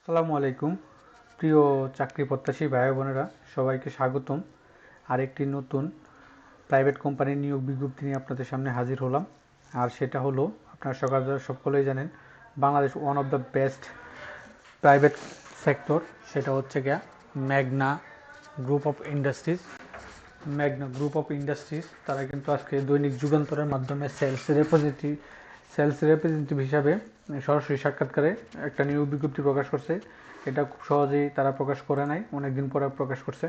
আসসালামু আলাইকুম। প্রিয় চাকরি প্রত্যাশী ভাই বোনেরা, সবাইকে স্বাগতম। আরেকটি নতুন প্রাইভেট কোম্পানির নিয়োগ বিজ্ঞপ্তি নিয়ে আপনাদের সামনে হাজির হলাম। আর সেটা হলো, আপনারা সকলেই জানেন, Bangladesh one of the best private sector, সেটা হচ্ছে গিয়া ম্যাগনা গ্রুপ অফ ইন্ডাস্ট্রিজ। তারা কিন্তু আজকে দৈনিক যুগান্তরের মাধ্যমে সেলস রিপ্রেজেন্টেটিভ হিসাবে সরাসরি সাক্ষাৎকারে একটা নিয়োগ বিজ্ঞপ্তি প্রকাশ করছে। এটা খুব সহজেই তারা প্রকাশ করে নাই, অনেকদিন পরে প্রকাশ করছে।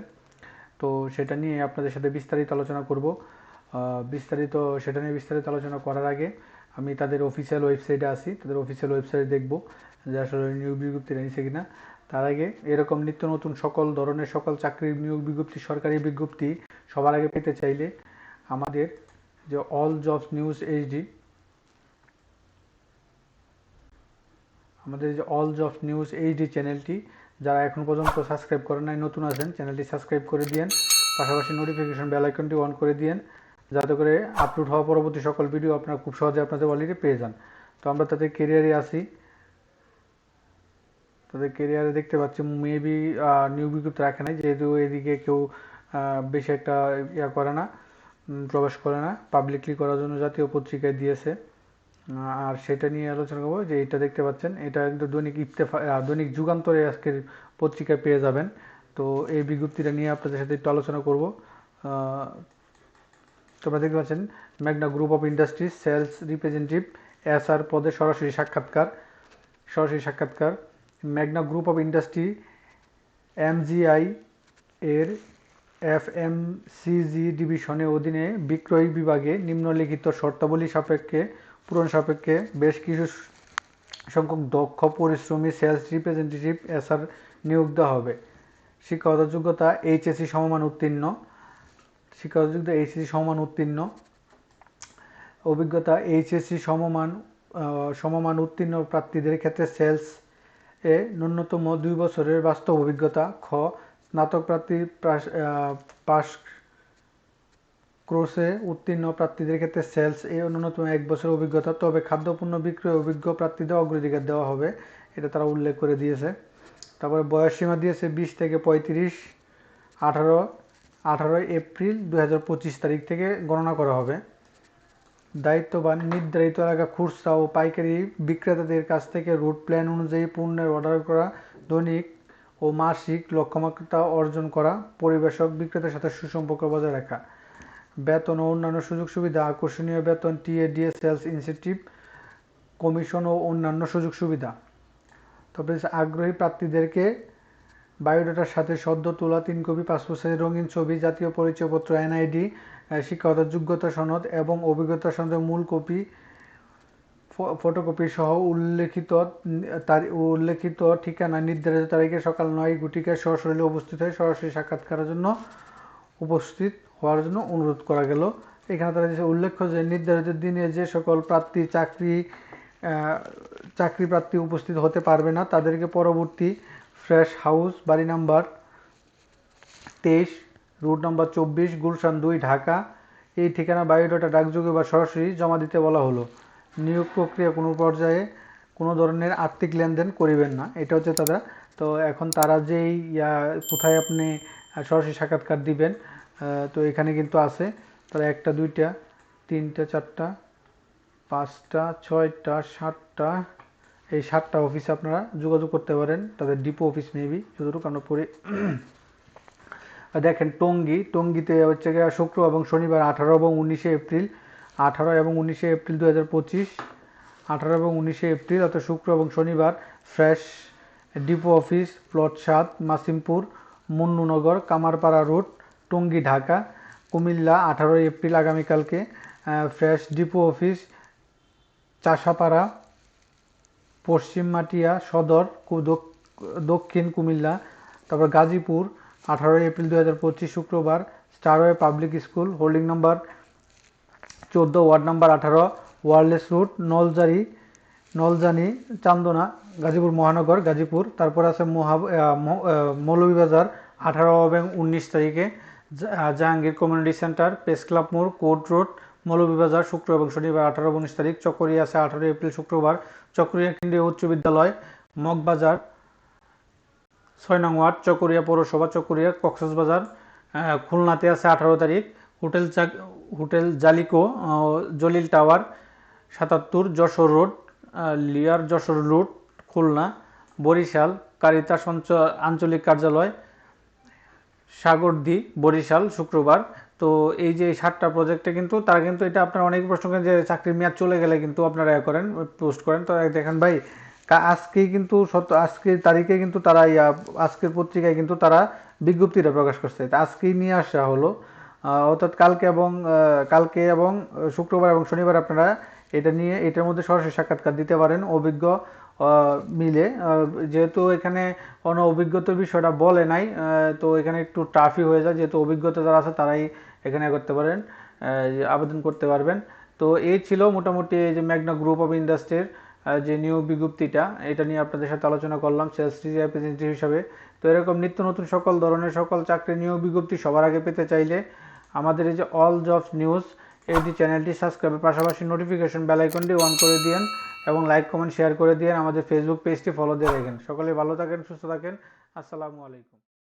তো সেটা নিয়ে আপনাদের সাথে বিস্তারিত আলোচনা করব। বিস্তারিত আলোচনা করার আগে আমি তাদের অফিসিয়াল ওয়েবসাইটে আসি, তাদের অফিসিয়াল ওয়েবসাইটে দেখব যে আসলে নিয়োগ বিজ্ঞপ্তিটা নিচ্ছে কিনা। তার আগে এরকম নিত্য নতুন সকল ধরনের চাকরির নিয়োগ বিজ্ঞপ্তি, সরকারি বিজ্ঞপ্তি সবার আগে পেতে চাইলে আমাদের যে অল জবস নিউজ এইচডি চ্যানেলটি যারা এখন পর্যন্ত সাবস্ক্রাইব করেন নাই, নতুন আছেন, চ্যানেলটি সাবস্ক্রাইব করে দিয়েন। পাশাপাশি নোটিফিকেশন বেল আইকনটি অন করে দিয়েন, যাতে করে আপলোড হওয়া পরবর্তী সকল ভিডিও আপনারা খুব সহজে আপনাদের অলরেডি পেয়ে যান। তো আমরা তাদের কেরিয়ারে আসি। তাদের কেরিয়ারে দেখতে পাচ্ছি মেবি নিয়োগ বিজ্ঞপ্তি রাখে নাই, যেহেতু এদিকে কেউ বেশি একটা করে না, প্রবেশ করে না, পাবলিকলি করার জন্য জাতীয় পত্রিকায় দিয়েছে। আর সেটা নিয়ে আলোচনা করবো। যে এটা দেখতে পাচ্ছেন, এটা কিন্তু দৈনিক যুগান্তরে আজকের পত্রিকায় পেয়ে যাবেন। তো এই বিজ্ঞপ্তিটা নিয়ে আপনাদের সাথে একটু আলোচনা করব। তোমরা দেখতে পাচ্ছেন, Magna group of industries sales representative SR পদে সরাসরি সাক্ষাৎকার। Magna group of industry MGI এর FMCG ডিভিশনের অধীনে বিক্রয় বিভাগে নিম্নলিখিত শর্তাবলী পূরণ সাপেক্ষে বেশ কিছু সংখ্যক দক্ষ পরিশ্রমী সেলস রিপ্রেজেন্টেটিভ SR নিয়োগ দেওয়া হবে। শিক্ষাগত যোগ্যতা HSC সমমান উত্তীর্ণ। অভিজ্ঞতা HSC সমমান উত্তীর্ণ প্রার্থীদের ক্ষেত্রে সেলস এ ন্যূনতম 2 বছরের বাস্তব অভিজ্ঞতা। স্নাতক প্রার্থী পাস কোর্সে উত্তীর্ণ প্রার্থীদের ক্ষেত্রে সেলস এ ন্যূনতম 1 বছরের অভিজ্ঞতা। তবে খাদ্যপণ্য বিক্রয়ে অভিজ্ঞ প্রার্থীদের অগ্রাধিকার দেওয়া হবে, এটা তারা উল্লেখ করে দিয়েছে। তারপরে বয়স সীমা দিয়েছে 20 থেকে 35, 18 এপ্রিল 2025 তারিখ থেকে গণনা করা হবে। দায়িত্ববান নির্ধারিত এলাকা খুচরা ও পাইকারি বিক্রেতাদের কাছ থেকে রুট প্ল্যান অনুযায়ী পণ্যের অর্ডার করা, দৈনিক ও মাসিক লক্ষ্যমাত্রা অর্জন করা, পরিবেশক বিক্রেতার সাথে সুসম্পর্ক বজায় রাখা। বেতন ও অন্যান্য সুযোগ সুবিধা: আকর্ষণীয় বেতন, টিএডিএ, সেলস ইনসেন্টিভ, কমিশন ও অন্যান্য সুযোগ সুবিধা। তবে আগ্রহী প্রার্থীদেরকে বায়োডাটার সাথে সদ্য তোলা 3 কপি পাসপোর্ট সাইজের রঙিন ছবি, জাতীয় পরিচয়পত্র, NID, শিক্ষাগত যোগ্যতা সনদ এবং অভিজ্ঞতা সনদের মূল কপি ফটোকপি সহ উল্লেখিত ঠিকানা নির্ধারিত তারিখে সকাল 9 ঘটিকায় সশরীরে উপস্থিত হয়ে সরাসরি সাক্ষাৎকারের জন্য উপস্থিত হওয়ার জন্য অনুরোধ করা গেল। এখানে তারা উল্লেখ্য যে নির্ধারিত দিনে যে সকল চাকরি প্রার্থী উপস্থিত হতে পারবে না, তাদেরকে পরবর্তী ফ্রেশ হাউস, বাড়ি number 23, route number 24, Gulshan 2, Dhaka, এই ঠিকানা বায়োডাটা ডাকযোগে বা সরাসরি জমা দিতে বলা হলো। নিয়োগ প্রক্রিয়া কোনো পর্যায়ে কোনো ধরনের আর্থিক লেনদেন করিবেন না, এটা হচ্ছে তারা। তো এখন তারা যেই কোথায় আপনি সরাসরি সাক্ষাৎকার দিবেন, তো এখানে কিন্তু আছে তারা 1টা 2টা 3টা 4টা 5টা 6টা 7টা, এই 7টা অফিসে আপনারা যোগাযোগ করতে পারেন। তাদের ডিপো অফিস মেবি, যতটুকু আমরা পড়ি। দেখেন, টঙ্গীতে হচ্ছে শুক্র এবং শনিবার 18 এবং 19 এপ্রিল 2025, 18 এবং 19 এপ্রিল, অর্থাৎ শুক্র এবং শনিবার। Fresh depot office, plot 7, Masimpur, Munnunagar, Kamarpara road, Tongi, Dhaka. Cumilla 18 April, আগামীকালকে। ফ্রেশ ডিপো অফিস, চাষাপাড়া, পশ্চিম মাটিয়া সদর, দক্ষিণ কুমিল্লা। তারপর গাজীপুর 18 এপ্রিল 2025, শুক্রবার, Starway public school, holding number 14, ward number 18, wireless route, Naljani, Chandna, Gazipur মহানগর, গাজীপুর। তারপর আছে মৌলভীবাজার 18 এবং 19 তারিখে, Jahangir community centre, press club মোড়, কোর্ট রোড, মৌলভীবাজার, শুক্র এবং শনিবার 18 এবং 19 তারিখ। চকরিয়া আছে 18 এপ্রিল, শুক্রবার, চকরিয়া কেন্দ্রীয় উচ্চ বিদ্যালয়, মগবাজার, 6 নং ওয়ার্ড চকরিয়া পৌরসভা, চকরিয়া, কক্সবাজার। খুলনাতে আছে 18 তারিখ। Hotel Jaliko, Jalil tower 77, Jessore road, near Jessore road, Khulna. Barishal Caritas আঞ্চলিক কার্যালয়, সাগরদী, বরিশাল, শুক্রবার। তো এই যে 7টা প্রজেক্টে কিন্তু তারা কিন্তু এটা আপনারা অনেক প্রশ্ন করেন যে চাকরির মেয়াদ চলে গেলে কিন্তু আপনারা করেন, পোস্ট করেন। তো দেখেন ভাই, আজকেই কিন্তু আজকের তারিখে কিন্তু তারা আজকের পত্রিকায় কিন্তু তারা বিজ্ঞপ্তিটা প্রকাশ করছে। তা আজকেই নিয়ে আসা হলো, অর্থাৎ কালকে এবং শুক্রবার এবং শনিবার আপনারা এটা নিয়ে এটার মধ্যে সরাসরি সাক্ষাৎকার দিতে পারেন অভিজ্ঞ মিলে। যেহেতু এখানে কোনো অভিজ্ঞতার বিষয়টা বলে নাই, তো এখানে একটু টাফই হয়ে যায়, যেহেতু অভিজ্ঞতা যারা আছে তারাই এখানে করতে পারেন, আবেদন করতে পারবেন। তো এই ছিল মোটামুটি এই যে মেঘনা গ্রুপ অফ ইন্ডাস্ট্রির যে নিয়োগ বিজ্ঞপ্তিটা, এটা নিয়ে আপনাদের সাথে আলোচনা করলাম সেলস রিপ্রেজেন্টেটিভ হিসাবে। তো এরকম নিত্য নতুন সকল ধরনের সকল চাকরির নিয়োগ বিজ্ঞপ্তি সবার আগে পেতে চাইলে আমাদের এই যে অল জবস নিউজ এই চ্যানেলটি সাবস্ক্রাইবের পাশাপাশি নোটিফিকেশন বেল আইকনটি অন করে দিন এবং লাইক কমেন্ট শেয়ার করে দিন। আমাদের ফেসবুক পেজটি ফলো দিয়ে রাখেন। সকলে ভালো থাকেন, সুস্থ থাকেন। আসসালামু আলাইকুম।